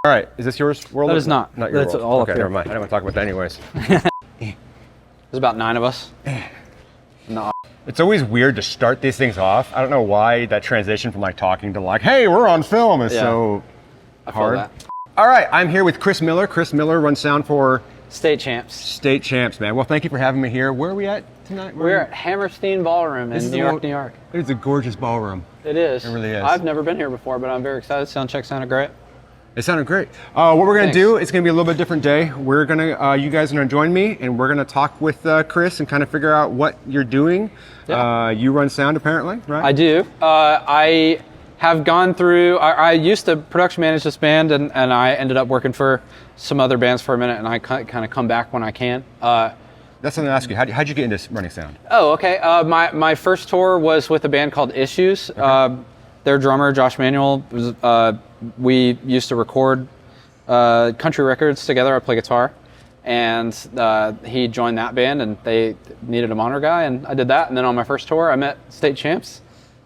All right, is this yours world? That is not. Not your That's world. all up Okay, here. never mind. I didn't want to talk about that anyways. There's about 9 of us. No. It's always weird to start these things off. I don't know why that transition from like talking to like, hey, we're on film is so hard. That. All right, I'm here with Chris Miller. Chris Miller runs sound for State champs. State Champs, man. Well, thank you for having me here. Where are we at tonight? We're at Hammerstein Ballroom in New York, New York. It's a gorgeous ballroom. It is. It really is. I've never been here before, but I'm very excited. Soundcheck sounded great. It sounded great. What we're gonna do, it's gonna be a little bit different day. We're gonna, you guys are gonna join me and we're gonna talk with Chris and kind of figure out what you're doing. Yeah. You run sound apparently, right? I do. I have gone through, I used to production manage this band and I ended up working for some other bands for a minute and I kind of come back when I can. That's something to ask you. How'd you get into running sound? Oh, okay. My first tour was with a band called Issues. Okay. Their drummer, Josh Manuel, was, we used to record country records together. I play guitar. And he joined that band and they needed a monitor guy and I did that. And then on my first tour, I met State Champs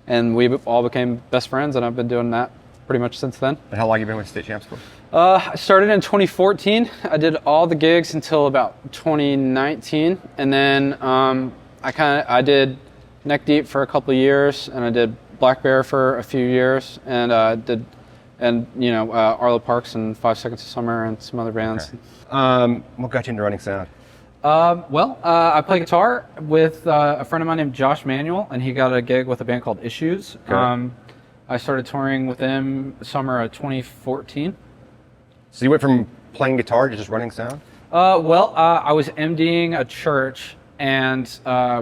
and we all became best friends and I've been doing that pretty much since then. And how long have you been with State Champs for? I started in 2014. I did all the gigs until about 2019. And then I did Neck Deep for a couple of years and I did Black Bear for a few years and Arlo Parks and 5 Seconds of Summer and some other bands. Okay. What got you into running sound? I play guitar with a friend of mine named Josh Manuel, and he got a gig with a band called Issues. Okay. I started touring with them summer of 2014. So you went from playing guitar to just running sound? I was MDing a church, and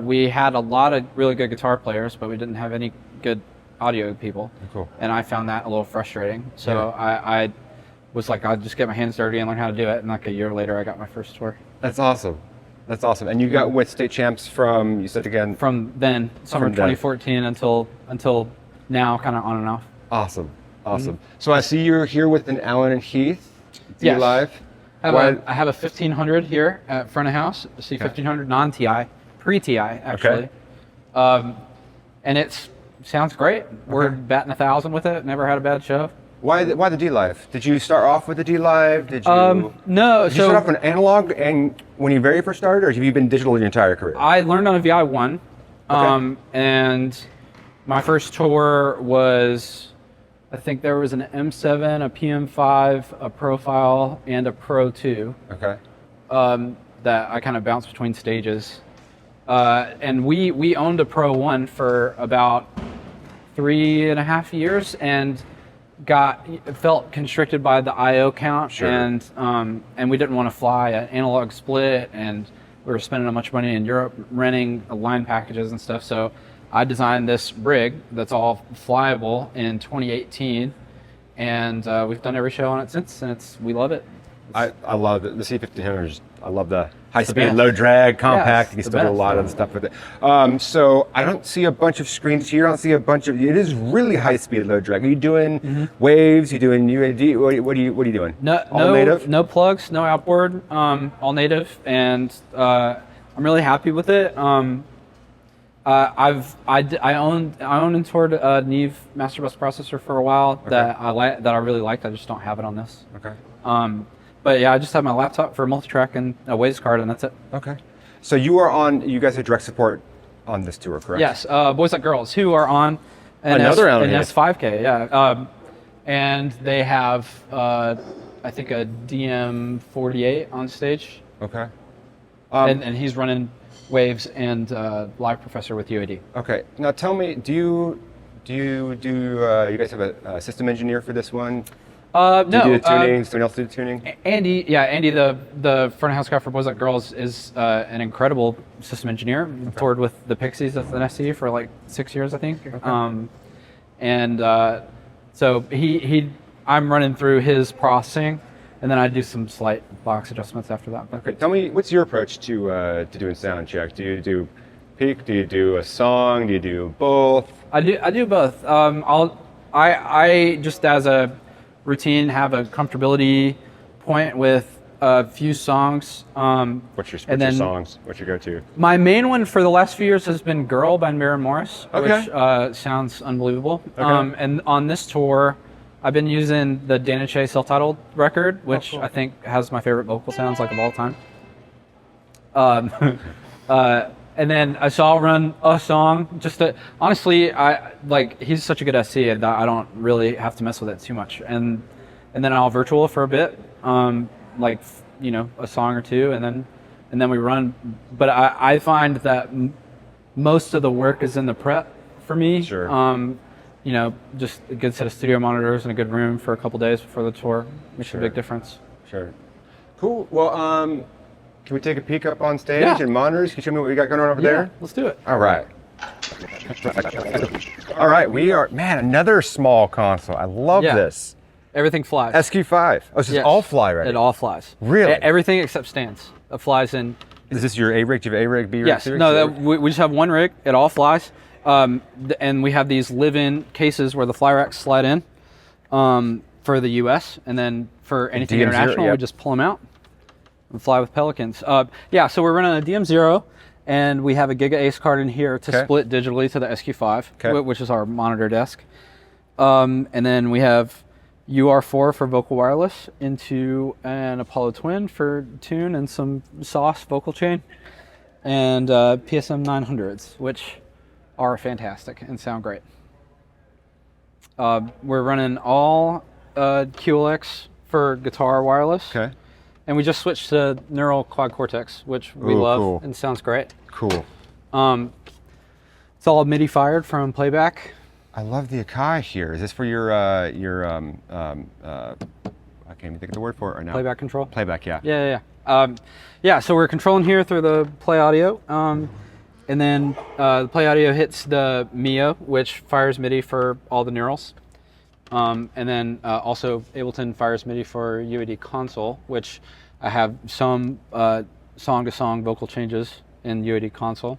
we had a lot of really good guitar players, but we didn't have any good audio people. Cool. And I found that a little frustrating. So I was like, I'll just get my hands dirty and learn how to do it. And like a year later, I got my first tour. That's awesome. That's awesome. And you got with State Champs from, you said again? From then, summer 2014 until now, kind of on and off. Awesome. Awesome. Mm-hmm. So I see you're here with an Alan and Heath. Yes. Live. I have a 1500 here at front of house. C1500 non-TI, pre-TI actually. Okay. And it sounds great. We're batting 1,000 with it. Never had a bad show. Why the D Live? Did you start off with the D Live? Did you? No. Did you start off on analog and when you very first started, or have you been digital your entire career? I learned on a VI1, and my first tour was, I think there was an M7, a PM5, a Profile, and a Pro 2. Okay. That I kind of bounced between stages, and we owned a Pro 1 for about 3.5 years, and felt constricted by the I/O count. Sure. And we didn't want to fly an analog split, and we were spending a bunch of money in Europe renting line packages and stuff. So I designed this rig that's all flyable in 2018, and we've done every show on it since, and we love it. I love it. The C1500s. I love the high speed, low drag, compact. You can still do a lot of stuff with it. So I don't see a bunch of screens here. I don't see a bunch of. It is really high speed, low drag. Are you doing waves? You doing UAD? What are you doing? No native. No plugs. No outboard. All native, and I'm really happy with it. I owned and toured a Neve Master Bus processor for a while that I really liked. I just don't have it on this. Okay. But yeah, I just have my laptop for multi-track and a Waze card, and that's it. Okay. So you guys have direct support on this tour, correct? Yes, Boys Like Girls, who are on an S5K, yeah. And they have, I think, a DM48 on stage. Okay. And he's running Waves and Live Professor with UAD. Okay. Now tell me, do you guys have a system engineer for this one? No. Do you do the tuning? Someone else do the tuning? Andy, the front of house guy for Boys Like Girls is an incredible system engineer. Okay. Toured with the Pixies at the SE for like 6 years, I think. Okay. So I'm running through his processing, and then I do some slight box adjustments after that. Okay. Tell me, what's your approach to doing sound check? Do you do peak? Do you do a song? Do you do both? I do both. I just as a routine have a comfortability point with a few songs. What's your songs? What's your go-to? My main one for the last few years has been "Girl" by Maren Morris, okay. which sounds unbelievable. Okay. And on this tour, I've been using the Dan and Shay self-titled record, which I think has my favorite vocal sounds like of all time. And then I'll run a song just to, honestly, he's such a good SC that I don't really have to mess with it too much. And then I'll virtual for a bit, a song or two, and then we run. But I find that most of the work is in the prep for me. Sure. Just a good set of studio monitors and a good room for a couple days before the tour makes a big difference. Sure. Cool. Well, can we take a peek up on stage and monitors? Can you show me what we got going on over there? Let's do it. All right. All right, we are, another small console. I love this. Everything flies. SQ5. Oh, so it's all fly right? It all flies. Really? Everything except stands. It flies in. Is this your A rig? Do you have A rig, B rig? Yes. C rig? No, we just have one rig. It all flies. And we have these live-in cases where the fly racks slide in for the US. And then for anything international, we just pull them out and fly with Pelicans. So we're running a DM0. And we have a Giga Ace card in here to split digitally to the SQ5, which is our monitor desk. And then we have UR4 for vocal wireless into an Apollo Twin for tune and some sauce vocal chain. And PSM 900s, which are fantastic and sound great. We're running all QLX for guitar wireless. Okay. And we just switched to Neural Quad Cortex, which we love and sounds great. Cool. It's all MIDI fired from playback. I love the Akai here. Is this for your I can't even think of the word for it right now. Playback control? Playback, yeah. Yeah. So we're controlling here through the Play Audio. And then the Play Audio hits the Mio, which fires MIDI for all the neurals. And then also Ableton fires MIDI for UAD console, which I have some song-to-song vocal changes in UAD console.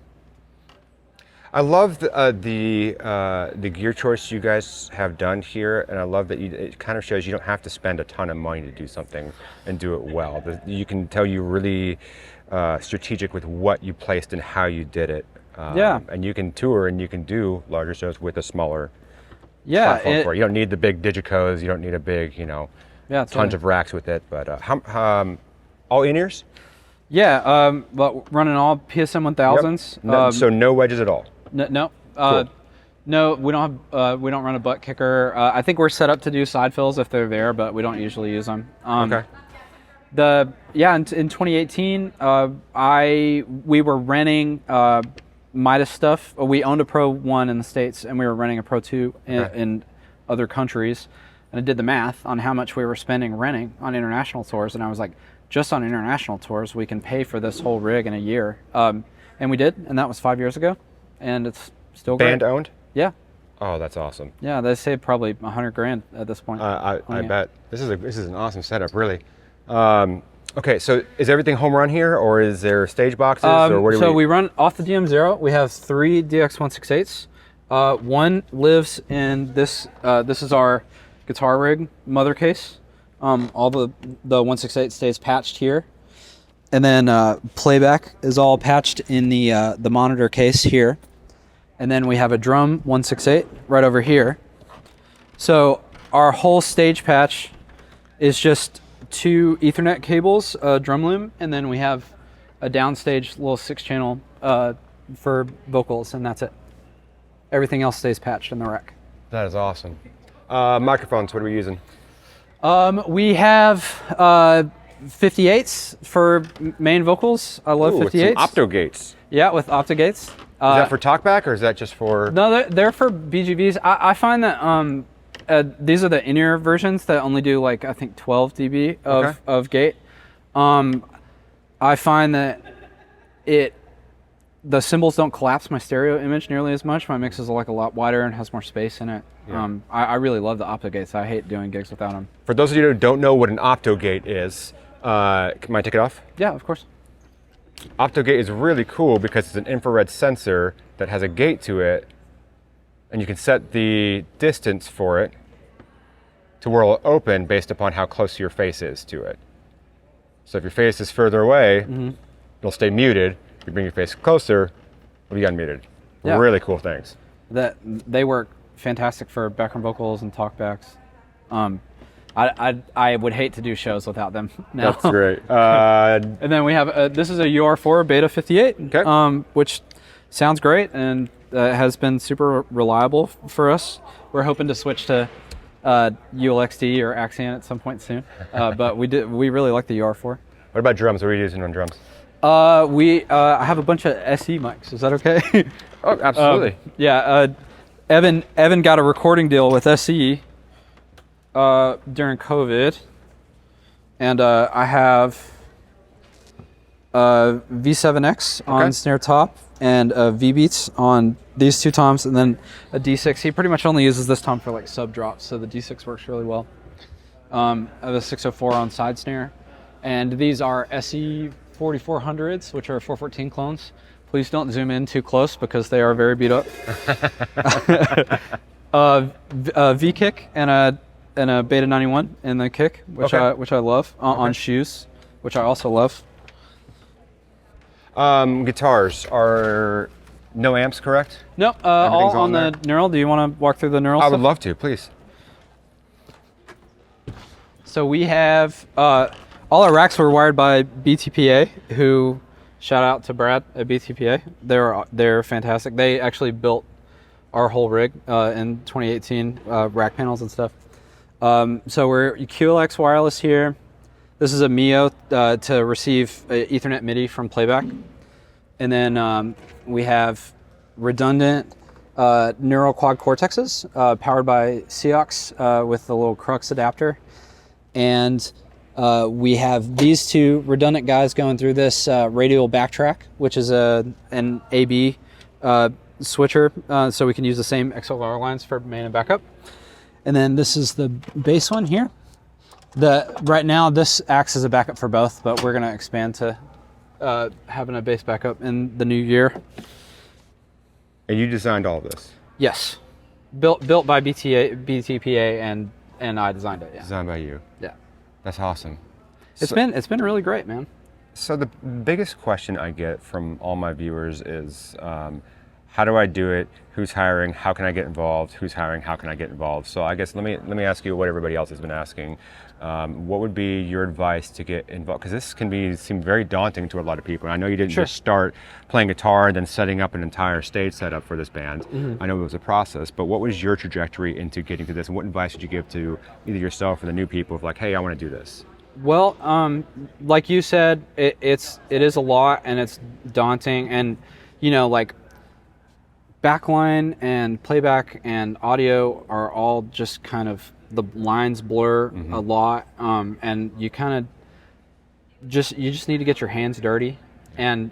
I love the gear choice you guys have done here, and I love that it kind of shows you don't have to spend a ton of money to do something and do it well. You can tell you're really strategic with what you placed and how you did it. And you can tour and you can do larger shows with a smaller platform for it. You don't need the big Digicos. You don't need a big, tons of racks with it. But all in-ears? Yeah, but running all PSM 1000s. Yep. So no wedges at all? No. Cool. No, we don't have. We don't run a butt kicker. I think we're set up to do side fills if they're there, but we don't usually use them. Okay. In 2018, we were renting Midas stuff. We owned a Pro 1 in the States, and we were renting a Pro 2 in other countries. And I did the math on how much we were spending renting on international tours, and I was like, just on international tours, we can pay for this whole rig in a year. And we did, and that was 5 years ago, and it's still great. Band owned? Yeah. Oh, that's awesome. Yeah, they saved probably $100,000 at this point. I bet. This is an awesome setup, really. Okay, so is everything home run here, or is there stage boxes, or where do we run off the DM0. We have 3 DX168s. One lives in this. This is our guitar rig mother case. All the 168 stays patched here, and then playback is all patched in the monitor case here, and then we have a drum 168 right over here. So our whole stage patch is just 2 Ethernet cables, a drum loom, and then we have a downstage little 6-channel for vocals, and that's it. Everything else stays patched in the rack. That is awesome. Microphones, what are we using? We have 58s for main vocals. I love 58s. Some opto gates. Yeah, with opto gates. Is that for talkback, or is that just for? No, they're for BGVs. I find that these are the in-ear versions that only do I think 12 dB of gate. I find that the cymbals don't collapse my stereo image nearly as much. My mix is a lot wider and has more space in it. Yeah. I really love the opto gates. I hate doing gigs without them. For those of you who don't know what an opto gate is, can I take it off? Yeah, of course. Opto gate is really cool because it's an infrared sensor that has a gate to it, and you can set the distance for it to where it'll open based upon how close your face is to it. So if your face is further away, it'll stay muted. If you bring your face closer, it'll be unmuted. Yeah. Really cool things. They work fantastic for background vocals and talkbacks. I would hate to do shows without them now. That's great. And then we have this is a UR4 Beta 58, Okay. Which sounds great and has been super reliable for us. We're hoping to switch to ULXD or Axion at some point soon, but we really like the UR4. What about drums? What are you using on drums? I have a bunch of SE mics. Is that okay? Oh, absolutely. Yeah. Evan got a recording deal with SE during COVID, and I have V7X on snare top and V-Beats on these two toms, and then a D6. He pretty much only uses this tom for like sub drops, so the D6 works really well. I have a 604 on side snare, and these are SE 4400s, which are 414 clones. Please don't zoom in too close because they are very beat up. V kick and a Beta 91 in the kick, which I love on shoes, which I also love. Guitars are no amps, correct? No, all on the neural. Do you want to walk through the neural? I would love to, please. So we have all our racks were wired by BTPA, who shout out to Brad at BTPA. They're fantastic. They actually built our whole rig in 2018, rack panels and stuff. So we're QLX wireless here. This is a Mio to receive Ethernet MIDI from playback. And then we have redundant neural quad cortexes powered by Seox with the little Crux adapter. And we have these two redundant guys going through this radial backtrack, which is an AB switcher, so we can use the same XLR lines for main and backup. And then this is the bass one here. Right now this acts as a backup for both, but we're going to expand to having a bass backup in the new year. And you designed all of this? Yes, built by BTPA, and I designed it. Yeah. Designed by you. Yeah. That's awesome. It's been really great, man. So the biggest question I get from all my viewers is, how do I do it? Who's hiring? How can I get involved? Who's hiring? How can I get involved? So I guess let me ask you what everybody else has been asking. What would be your advice to get involved? Because this can seem very daunting to a lot of people. And I know you didn't just start playing guitar and then setting up an entire stage setup for this band. Mm-hmm. I know it was a process, but what was your trajectory into getting to this? And what advice would you give to either yourself or the new people of like, hey, I want to do this? Well, like you said, it is a lot and it's daunting, and like backline and playback and audio are all just kind of, the lines blur a lot, and you kind of just need to get your hands dirty, and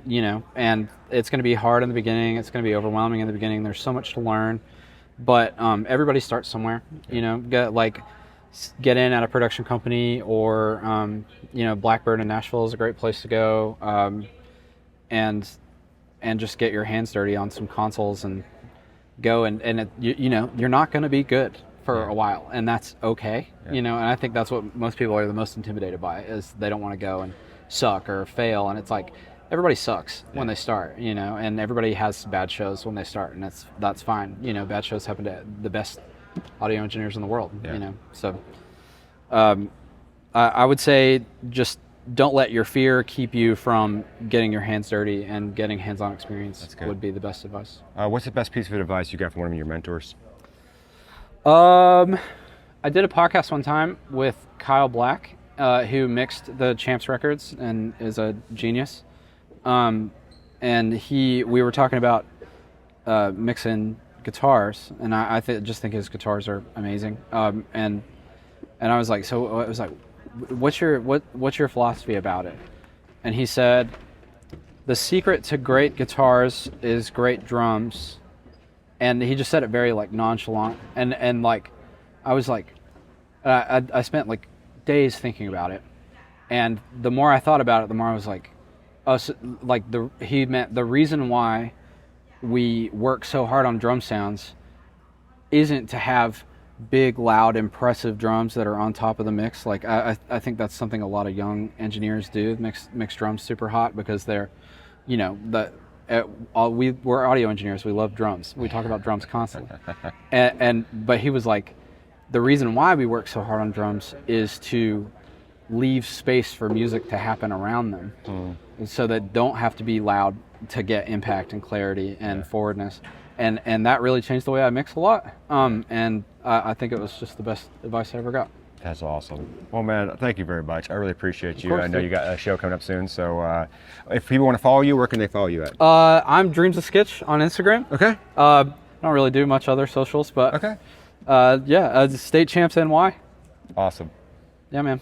and it's going to be hard in the beginning, it's going to be overwhelming in the beginning, there's so much to learn, but everybody starts somewhere. Get in at a production company, or Blackbird in Nashville is a great place to go, and just get your hands dirty on some consoles and go, and you're not going to be good for a while, and that's okay. And I think that's what most people are the most intimidated by, is they don't want to go and suck or fail, and it's like everybody sucks when they start, and everybody has bad shows when they start, and that's fine. Bad shows happen to the best audio engineers in the world. So I would say just don't let your fear keep you from getting your hands dirty, and getting hands-on experience would be the best advice. What's the best piece of advice you got from one of your mentors? I did a podcast one time with Kyle Black, who mixed the Champs records and is a genius. And we were talking about mixing guitars, and I just think his guitars are amazing. And I was like, so it was like, what's your philosophy about it? And he said, the secret to great guitars is great drums. And he just said it very like nonchalant, and like I was like, I spent like days thinking about it, and the more I thought about it, the more I was like, he meant the reason why we work so hard on drum sounds isn't to have big, loud, impressive drums that are on top of the mix. Like I think that's something a lot of young engineers do, mix drums super hot, because they're, we're audio engineers. We love drums. We talk about drums constantly. But he was like, the reason why we work so hard on drums is to leave space for music to happen around them, and so that don't have to be loud to get impact and clarity and forwardness. And that really changed the way I mix a lot. And I think it was just the best advice I ever got. That's awesome. Well, man, thank you very much. I really appreciate you. Of course, I know dude. you got a show coming up soon. So if people want to follow you, where can they follow you at? I'm Dreams of Sketch on Instagram. Okay. I don't really do much other socials, but Okay. State Champs NY. Awesome. Yeah, man.